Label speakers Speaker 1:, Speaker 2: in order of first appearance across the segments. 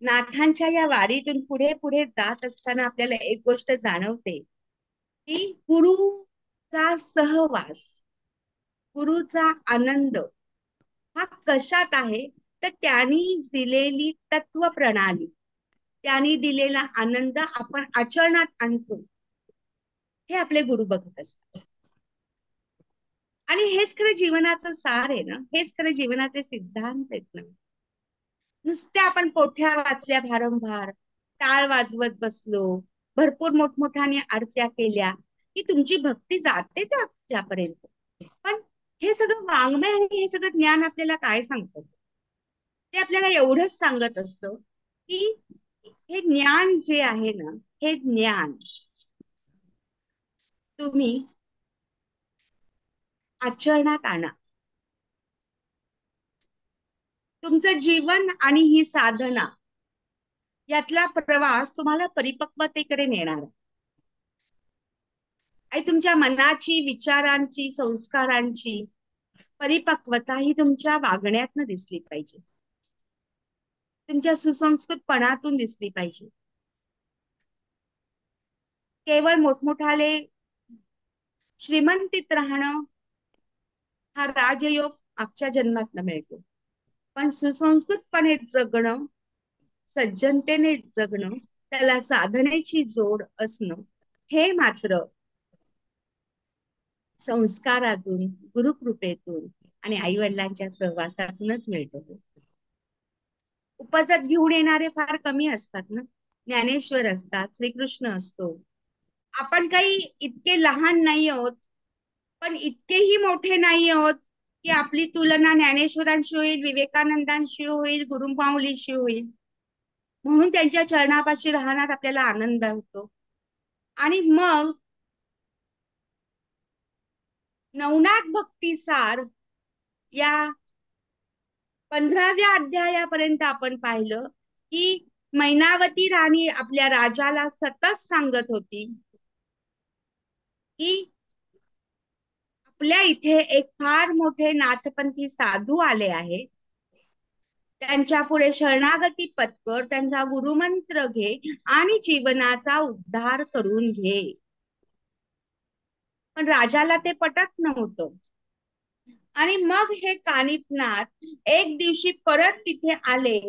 Speaker 1: नाथांच्या या वारीतून पुढे पुढे जात असताना आपल्याला एक गोष्ट जाणवते की गुरुचा सहवास, गुरुचा आनंद हा कशात आहे, तर त्यांनी दिलेली तत्व प्रणाली, त्यांनी दिलेला आनंद आपण आचरणात आणतो, हे आपले गुरु बघत असतात. आणि हेच खरं जीवनाचं सार आहे ना, हेच खरं जीवनाचे सिद्धांत आहेत ना. नुसत्या आपण पोथ्या वाचल्या भारंभार, टाळ वाजवत बसलो, भरपूर मोठमोठ्याने आरत्या केल्या की तुमची भक्ती जाते त्यापर्यंत. पण हे सगळं वाङ्मय आणि हे सगळं ज्ञान आपल्याला काय सांगतं? ते आपल्याला एवढंच सांगत असतं की हे ज्ञान जे आहे ना, हे ज्ञान तुम्ही आचरणात आणा. तुमचं जीवन आणि ही साधना यातला प्रवास तुम्हाला परिपक्वतेकडे नेणार आहे. आणि तुमच्या मनाची, विचारांची, संस्कारांची परिपक्वता ही तुमच्या वागण्यातनं दिसली पाहिजे, तुमच्या सुसंस्कृतपणातून दिसली पाहिजे. केवळ मोठमोठाले श्रीमंतीत राहणं हा राजयोग आजच्या जन्मात मिळतो, पण सुसंस्कृतपणे जगणं, सज्जनतेने जगणं, त्याला साधनेची जोड असणं, हे मात्र संस्कारातून, गुरुकृपेतून आणि आई वडिलांच्या सहवासातूनच मिळतो. उपजत घेऊन येणारे फार कमी असतात ना. ज्ञानेश्वर असतात, श्रीकृष्ण असतो. आपण काही इतके लहान नाही आहोत, पण इतकेही मोठे नाही आहोत की आपली तुलना ज्ञानेश्वरांशी होईल, विवेकानंदांशी होईल, गुरुमाऊलीशी होईल. म्हणून त्यांच्या चरणापाशी राहण्यात आपल्याला आनंद होतो. आणि मग नवनाथ भक्तिसार या 15व्या अध्यायापर्यंत आपण पाहिलं की मैनावती राणी आपल्या राजाला सतत सांगत होती की आपल्या इथे एक फार मोठे नाथपंथी साधू आले आहे, त्यांच्या पुढे शरणागती पत्कर, त्यांचा गुरुमंत्र घे आणि जीवनाचा उद्धार करून घे. पण राजाला ते पटत नव्हतं. आणि मग हे कानिफनाथ एक दिवशी परत तिथे आले,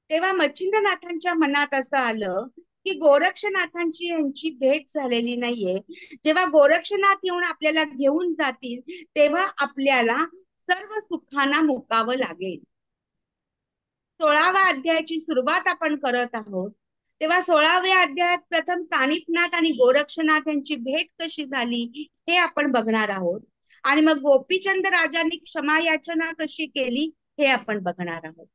Speaker 1: तेव्हा मच्छिंद्रनाथांच्या मनात असं आलं की गोरक्षनाथांची यांची भेट झालेली नाहीये. जेव्हा गोरक्षनाथ येऊन आपल्याला घेऊन जातील तेव्हा आपल्याला सर्व सुखांना मुकावं लागेल. 16व्या अध्यायाची सुरुवात आपण करत आहोत, तेव्हा 16व्या अध्यायात प्रथम कानिफनाथ आणि गोरक्षनाथ यांची भेट कशी झाली हे आपण बघणार आहोत. आणि मग गोपीचंद राजांनी क्षमा याचना कशी केली हे आपण बघणार आहोत.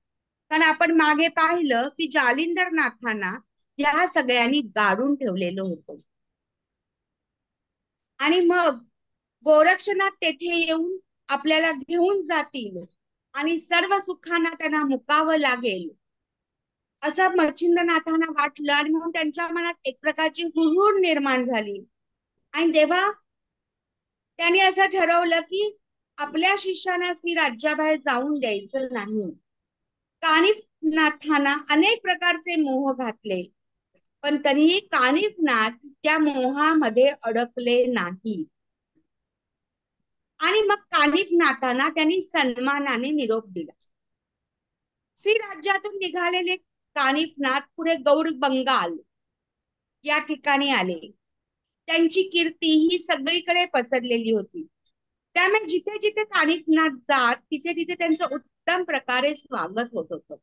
Speaker 1: कारण आपण मागे पाहिलं की जालिंदर नाथांना या सगळ्यांनी गाडून ठेवलेलं होतं. आणि मग गोरक्षनाथ तेथे येऊन आपल्याला घेऊन जातील आणि सर्व सुखांना त्यांना मुकावं लागेल असं मच्छिंद्रनाथांना वाटलं. आणि म्हणून त्यांच्या मनात एक प्रकारची हुरहुर निर्माण झाली. आणि तेव्हा त्यांनी असं ठरवलं की आपल्या शिष्याना श्री राज्याबाहेर जाऊन द्यायचं नाही. कानिफनाथांना अनेक प्रकारचे मोह घातले, पण तरीही कानिफनाथ त्या मोहामध्ये अडकले नाही. आणि मग कानिफनाथांना त्यांनी सन्मानाने निरोप दिला. श्री राज्यातून निघालेले कानिफनाथ पुढे गौड बंगाल या ठिकाणी आले. त्यांची कीर्ती ही सगळीकडे पसरलेली होती. त्यामुळे जिथे जिथे कानिफनाथ जात तिथे तिथे त्यांचं उत्तम प्रकारे स्वागत होत होतं.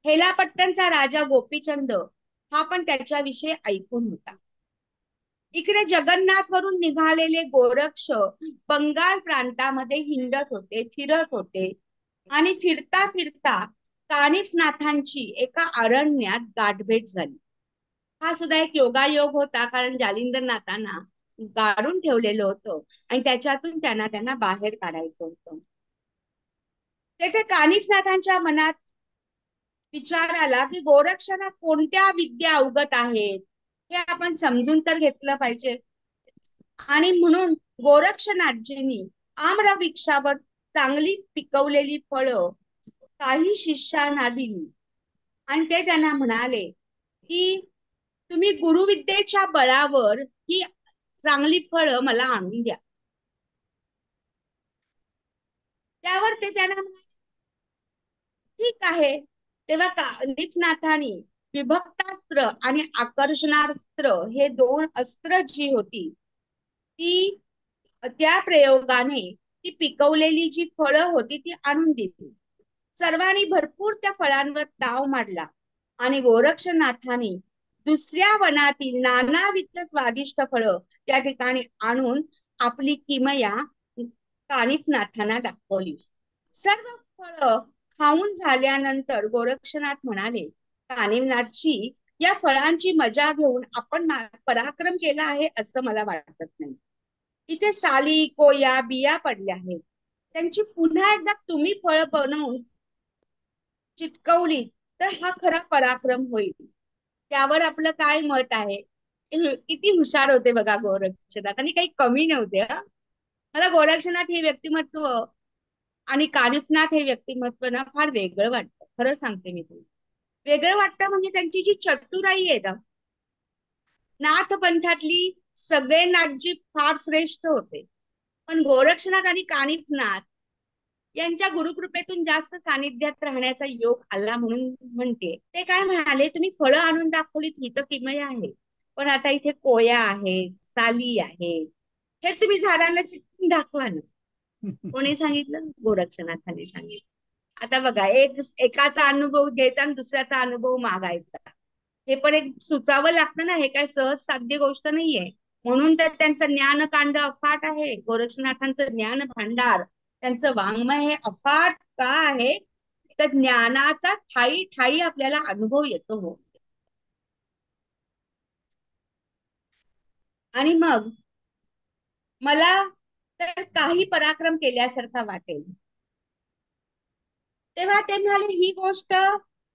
Speaker 1: हेलापट्टणचा राजा गोपीचंद हा पण त्याच्याविषयी ऐकून होता. इकडे जगन्नाथ वरून निघालेले गोरक्ष बंगाल प्रांतामध्ये हिंडत होते, फिरत होते. आणि फिरता फिरता कानिफनाथांची एका अरण्यात गाठभेट झाली. हा सुद्धा एक योगायोग होता, कारण जालिंदरनाथांना गाडून ठेवलेलं होतं आणि त्याच्यातून त्यांना बाहेर काढायचं होतं. तेथे कानिफनाथांच्या मनात विचार आला की गोरक्षांना कोणत्या विद्या अवगत आहेत हे आपण समजून तर घेतलं पाहिजे. आणि म्हणून गोरक्षनाथजींनी आम्रवृक्षावर चांगली पिकवलेली फळं काही शिष्यांना दिली आणि ते त्यांना म्हणाले की तुम्ही गुरुविद्येच्या बळावर ही चांगली फळं मला आणून द्या. त्यावर ते त्यांना म्हणाले, ठीक आहे. तेव्हा कानिफनाथांनी विभक्तास्त्र आणि आकर्षणास्त्र हे दोन अस्त्र जी होती ती त्या प्रयोगाने ती पिकवलेली जी फळं होती ती आणून दिली. सर्वांनी भरपूर त्या फळांवर ताव मारला आणि गोरक्षनाथांनी दुसऱ्या वनातील नानाविध स्वादिष्ट फळं त्या ठिकाणी आणून आपली किमया कानिफनाथांना दाखवली. सर्व फळं खाऊन झाल्यानंतर गोरक्षनाथ म्हणाले, कानिफनाथजी, या फळांची मजा घेऊन आपण पराक्रम केला आहे असं मला वाटत नाही. इथे साली कोया बिया पडल्या आहेत, त्यांची पुन्हा एकदा तुम्ही फळ बनवून चिटकवली तर हा खरा पराक्रम होईल. त्यावर आपलं काय मत आहे? किती हुशार होते बघा गोरक्षनाथ, आणि काही कमी नव्हते हा. मला गोरक्षनाथ हे व्यक्तिमत्व आणि कानिफनाथ हे व्यक्तिमत्व ना फार वेगळं वाटतं, खरं सांगते मी तुला. वेगळं वाटतं म्हणजे त्यांची जी चतुराई आहे ना, नाथ पंथातली सगळे नाथजी फार श्रेष्ठ होते, पण गोरक्षनाथ आणि कानिफनाथ यांच्या गुरुकृपेतून जास्त सानिध्यात राहण्याचा योग आला म्हणून म्हणते. ते काय म्हणाले, तुम्ही फळं आणून दाखवलीत ही तर किमय आहे, पण आता इथे कोया आहे, साली आहे, हे तुम्ही झाडांना चिटकून दाखवा ना. कोणी सांगितलं? गोरक्षनाथांनी सांगितलं. आता बघा, एकाचा अनुभव घ्यायचा आणि दुसऱ्याचा अनुभव मागायचा, हे पण एक सुचावं लागतं ना, हे काय सहज साध्य गोष्ट नाहीये. म्हणून तर त्यांचं ज्ञानकांड अफाट आहे, गोरक्षनाथांचं ज्ञान भांडार, त्यांचं वाङ्मय हे अफाट का आहे, तर ज्ञानाचा ठायी ठायी आपल्याला अनुभव येतो हो. आणि मग मला तर काही पराक्रम केल्यासारखा वाटेल. तेव्हा ते म्हणाले, ही गोष्ट,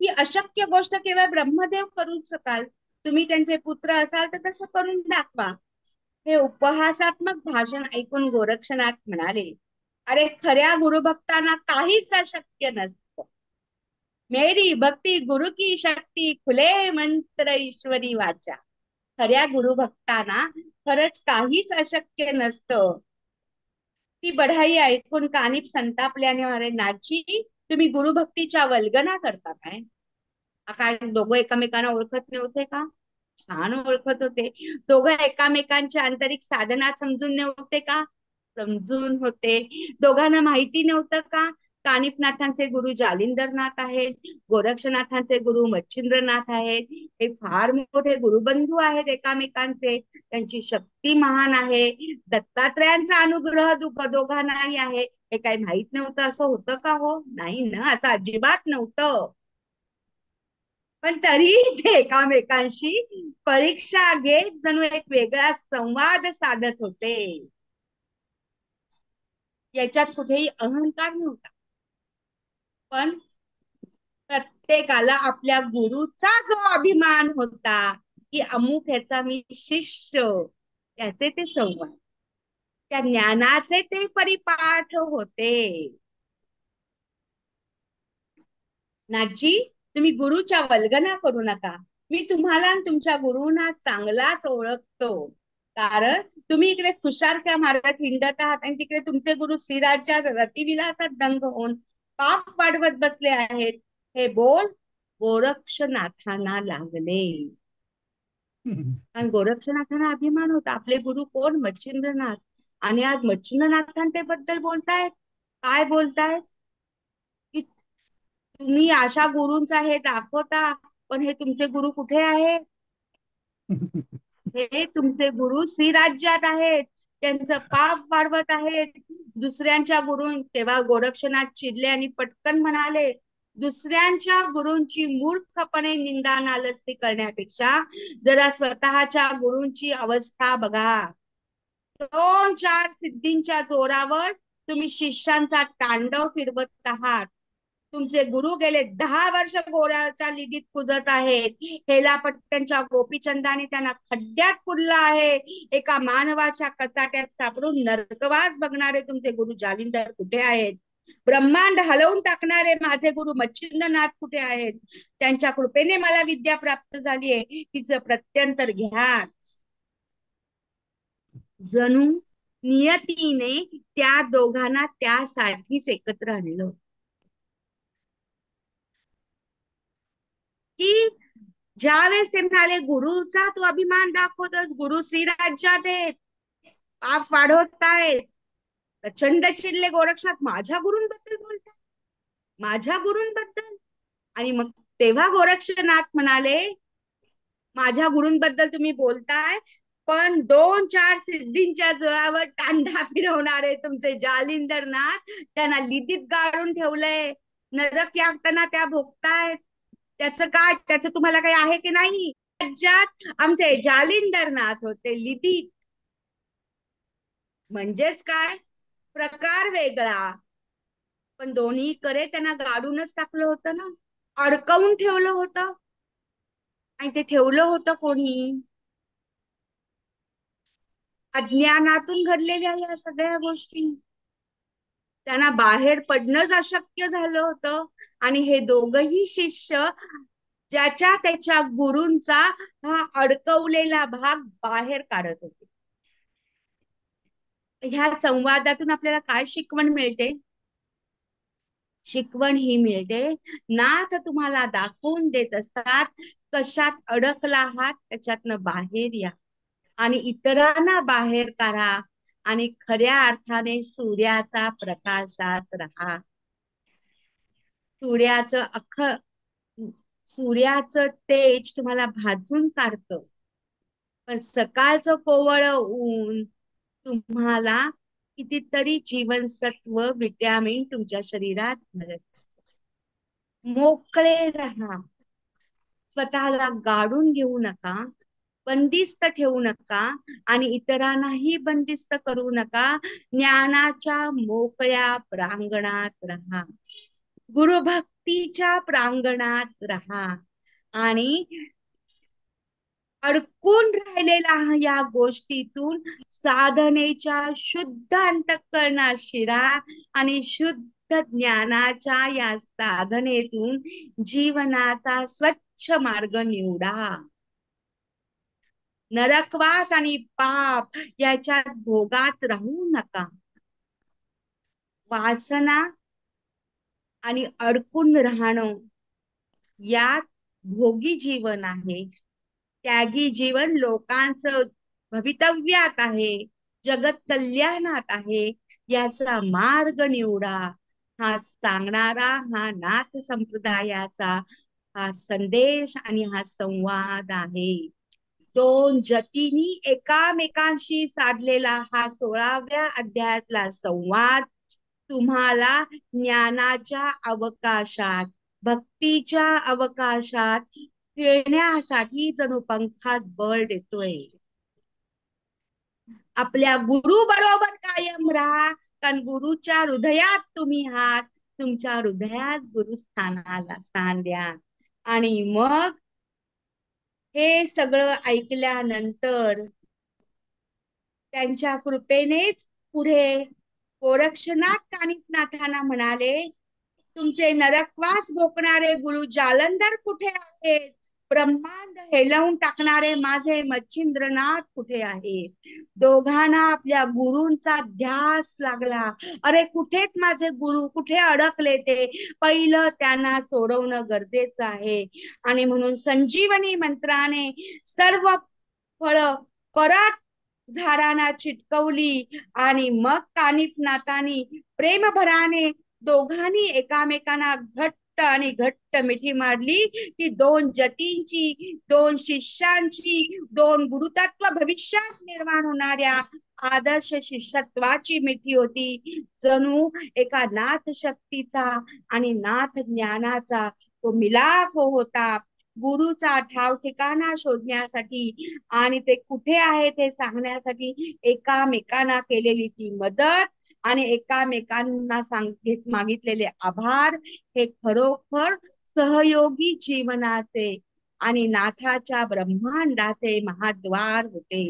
Speaker 1: ही अशक्य गोष्ट केवळ ब्रह्मदेव करू शकाल, तुम्ही त्यांचे पुत्र असाल तर तसं करून दाखवा. हे उपहासात्मक भाषण ऐकून गोरक्षनाथ म्हणाले, अरे खऱ्या गुरुभक्तांना काहीच अशक्य नसतं. मेरी भक्ती गुरु की शक्ती, खुले मंत्र ईश्वरी वाचा. खऱ्या गुरुभक्तांना खरंच काहीच अशक्य नसतं. ती बढाई ऐकून कानिफ संतापल्याने म्हणाले, नाथजी, तुम्ही गुरुभक्तीच्या वल्गना करता काय? काय दोघं एकमेकांना ओळखत नव्हते का? छान ओळखत होते. दोघं एकमेकांच्या आंतरिक साधना समजून नव्हते का? समजून होते. दोघांना माहिती नव्हतं का कानिफनाथांचे गुरु जालिंदरनाथ आहेत, गोरक्षनाथांचे गुरु मच्छिंद्रनाथ आहेत. हे फार मोठे गुरुबंधू आहेत एकामेकांचे, त्यांची शक्ती महान आहे. दत्तात्रयांचा अनुग्रह दोघांनाही आहे. हे काही माहित नव्हतं असं होतं का हो? नाही ना, असं अजिबात नव्हतं. पण तरी ते एकामेकांशी परीक्षा घेत जणू एक वेगळा संवाद साधत होते. याच्यात कुठेही अहंकार नव्हता, पण प्रत्येकाला आपल्या गुरुचा जो अभिमान होता की अमुक ह्याचा मी शिष्य, त्याचे ते संवाद, त्या ज्ञानाचे ते परिपाठ होते. नाथजी, तुम्ही गुरुच्या वल्गना करू नका. मी तुम्हाला आणि तुमच्या गुरुंना चांगलाच ओळखतो, कारण तुम्ही इकडे खुशारक्या मारत हिंडत आहात आणि तिकडे तुमचे गुरु श्रीराज्यात रतिविलासात दंग होऊन पाप वाढवत बसले आहेत. हे बोल गोरक्षनाथांना लागले. आणि गोरक्षनाथांना अभिमान होता, आपले गुरु कोण? मच्छिंद्रनाथ. आणि आज मच्छिंद्रनाथांबद्दल बोलतायत, काय बोलतायत की तुम्ही अशा गुरूंचा हे दाखवता, पण हे तुमचे गुरु कुठे आहे? हे तुमचे गुरु श्रीराज्यात आहेत, त्यांचं पाप वाढवत आहेत. दुसऱ्यांच्या गुरु, तेव्हा गोरक्षनाथ चिडले आणि पटकन म्हणाले, दुसऱ्यांच्या गुरूंची मूर्खपणे निंदा नालस्ती करण्यापेक्षा जरा स्वतःच्या गुरूंची अवस्था बघा. 2-4 सिद्धींच्या जोरावर तुम्ही शिष्यांचा तांडव फिरवत आहात. तुमचे गुरु गेले 10 वर्ष घोड्याच्या लिडीत कुदत आहेत. हेलापट्ट्यांच्या गोपीचंदाने त्यांना खड्ड्यात पुरलं आहे. एका मानवाच्या कचाट्यात सापडून नरकवास बघणारे तुमचे गुरु जालिंदर कुठे आहेत? ब्रह्मांड हलवून टाकणारे माझे गुरु मच्छिंद्रनाथ कुठे आहेत? त्यांच्या कृपेने मला विद्या प्राप्त झाली आहे, तिचं प्रत्यंतर घ्या. जणू नियतीने त्या दोघांना त्यासाठीच एकत्र आणलं, की ज्यावेळेस ते म्हणाले गुरुचा तू अभिमान दाखवतोस, गुरु श्रीराज्यात आहेत, पाप वाढवतायत, प्रचंड चिडले गोरक्षनाथ, माझ्या गुरूंबद्दल बोलताय, माझ्या गुरूंबद्दल. आणि मग तेव्हा गोरक्षनाथ म्हणाले, माझ्या गुरूंबद्दल तुम्ही बोलताय, पण 2-4 सिद्धींच्या जोरावर तांडा फिरवणारे तुमचे जालिंदरनाथ, त्यांना लिदीत गाडून ठेवलंय, नरक यातना त्या भोगतायत. त्याचं काय, त्याचं तुम्हाला काही आहे की नाही? राज्यात आमचे जालिंदरनाथ होते लिदीत. म्हणजेच काय, प्रकार वेगळा, पण दोन्हीकडे त्यांना गाडूनच टाकलं होतं ना, अडकवून ठेवलं होतं. आणि ते ठेवलं होतं कोणी? अज्ञानातून घडलेल्या या सगळ्या गोष्टी. त्यांना बाहेर पडणंच अशक्य झालं होतं. आणि हे दोघही शिष्य ज्याच्या त्याच्या गुरूंचा हा अडकवलेला भाग बाहेर काढत होते. ह्या संवादातून आपल्याला काय शिकवण मिळते? शिकवण ही मिळते, नाथ तुम्हाला दाखवून देत असतात कशात अडकला आहात, त्याच्यातनं बाहेर या आणि इतरांना बाहेर काढा आणि खऱ्या अर्थाने सूर्याचा प्रकाशात राहा. सूर्याचं सूर्याचं तेज तुम्हाला भाजून काढतं, पण सकाळचं कोवळं ऊन तुम्हाला कितीतरी जीवनसत्व विटॅमिन तुमच्या शरीरात भरत असतं. मोकळे राहा, स्वतःला गाडून घेऊ नका, बंदिस्त ठेवू नका आणि इतरांनाही बंदिस्त करू नका. ज्ञानाच्या मोकळ्या प्रांगणात राहा, गुरुभक्तीच्या प्रांगणात राहा आणि अडकून राहिलेला या गोष्टीतून साधनेच्या शुद्ध अंतःकरणात शिरा आणि शुद्ध ज्ञानाच्या या साधनेतून जीवनाचा स्वच्छ मार्ग निवडा. नरकवास आणि पाप याच्या भोगात राहू नका. वासना आणि अडकून राहणं यात भोगी जीवन आहे, त्यागी जीवन लोकांचं भवितव्यात आहे, जगत कल्याणात आहे. याचा मार्ग निवडा, हा सांगणारा हा नाथ संप्रदायाचा हा संदेश आणि हा संवाद आहे. दोन जतींनी एकामेकांशी साधलेला हा 16व्या अध्यायातला संवाद तुम्हाला ज्ञानाच्या अवकाशात, भक्तीच्या अवकाशात खेळण्यासाठी जणू पंखात बळ देतोय. आपल्या गुरु बरोबर कायम राहा, कारण गुरुच्या हृदयात तुम्ही आहात. तुमच्या हृदयात गुरुस्थानाला स्थान द्या. आणि मग हे सगळं ऐकल्यानंतर त्यांच्या कृपेनेच पुढे गोरक्षनाथ कानिफनाथांना म्हणाले, तुमचे नरकवास भोगणारे गुरु जालंधर कुठे आहेत? ब्रह्मांड हेलवून टाकणारे माझे मच्छिंद्रनाथ कुठे आहे? दोघांना आपल्या गुरूंचा ध्यास लागला. अरे कुठेत माझे गुरु, कुठे अडकले ते? पहिलं त्यांना सोडवणं गरजेचं आहे. आणि म्हणून संजीवनी मंत्राने सर्व फळ परत झाडांना चिटकवली आणि मग कानिफनाथांनी प्रेमभराने दोघांनी एकामेकांना घट्ट आणि घट्ट मिठी मारली. ती दोन जतींची, दोन शिष्यांची, दोन गुरुतत्व भविष्यास निर्माण होणाऱ्या आदर्श शिष्यत्वाची मिठी होती. जणू एका नाथ शक्तीचा आणि नाथ ज्ञानाचा तो मिलाप होता. गुरुचा ठाव ठिकाणा शोधण्यासाठी आणि ते कुठे आहे ते सांगण्यासाठी एकामेकांना केलेली ती मदत आणि एकामेकांना मागितलेले आभार हे खरोखर सहयोगी जीवनाचे आणि नाथाच्या ब्रह्मांडाचे महाद्वार होते.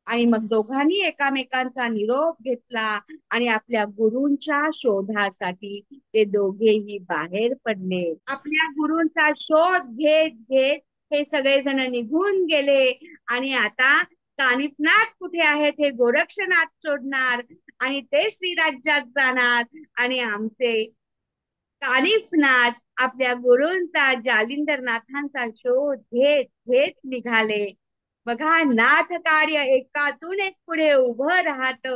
Speaker 1: आणि मग दोघांनी एकामेकांचा निरोप घेतला आणि आपल्या गुरूंच्या शोधासाठी ते दोघेही बाहेर पडले. आपल्या गुरूंचा शोध घेत घेत हे सगळेजण निघून गेले. आणि आता कानिफनाथ कुठे आहेत हे गोरक्षनाथ शोधणार आणि ते श्रीराज्यात जाणार. आणि आमचे कानिफनाथ आपल्या गुरूंचा जालिंदरनाथांचा शोध घेत घेत निघाले. बघा, नाथ कार्य एकातून एक पुढे उभं राहत.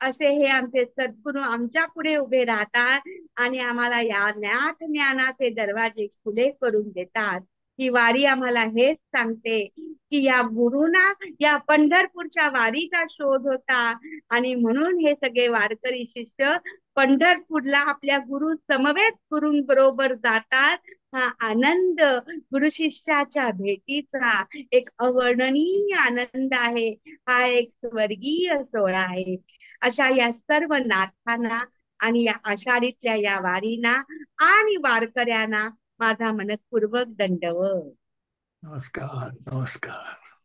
Speaker 1: असे हे आमचे सद्गुरू आमच्या पुढे उभे राहतात आणि आम्हाला या नाथ ज्ञानाचे दरवाजे खुले करून देतात. ही वारी आम्हाला हेच सांगते की या गुरुना या पंढरपूरच्या वारीचा शोध होता आणि म्हणून हे सगळे वारकरी शिष्य पंढरपूरला आपल्या गुरु समवेत गुरूंबरोबर जातात. हा आनंद गुरु शिष्याच्या भेटीचा एक अवर्णनीय आनंद आहे. हा एक स्वर्गीय सोहळा आहे. अशा या सर्व नाथांना आणि या आषाढीतल्या या वारीना आणि वारकऱ्यांना माझा मनपूर्वक दंडवत.
Speaker 2: नमस्कार. नमस्कार.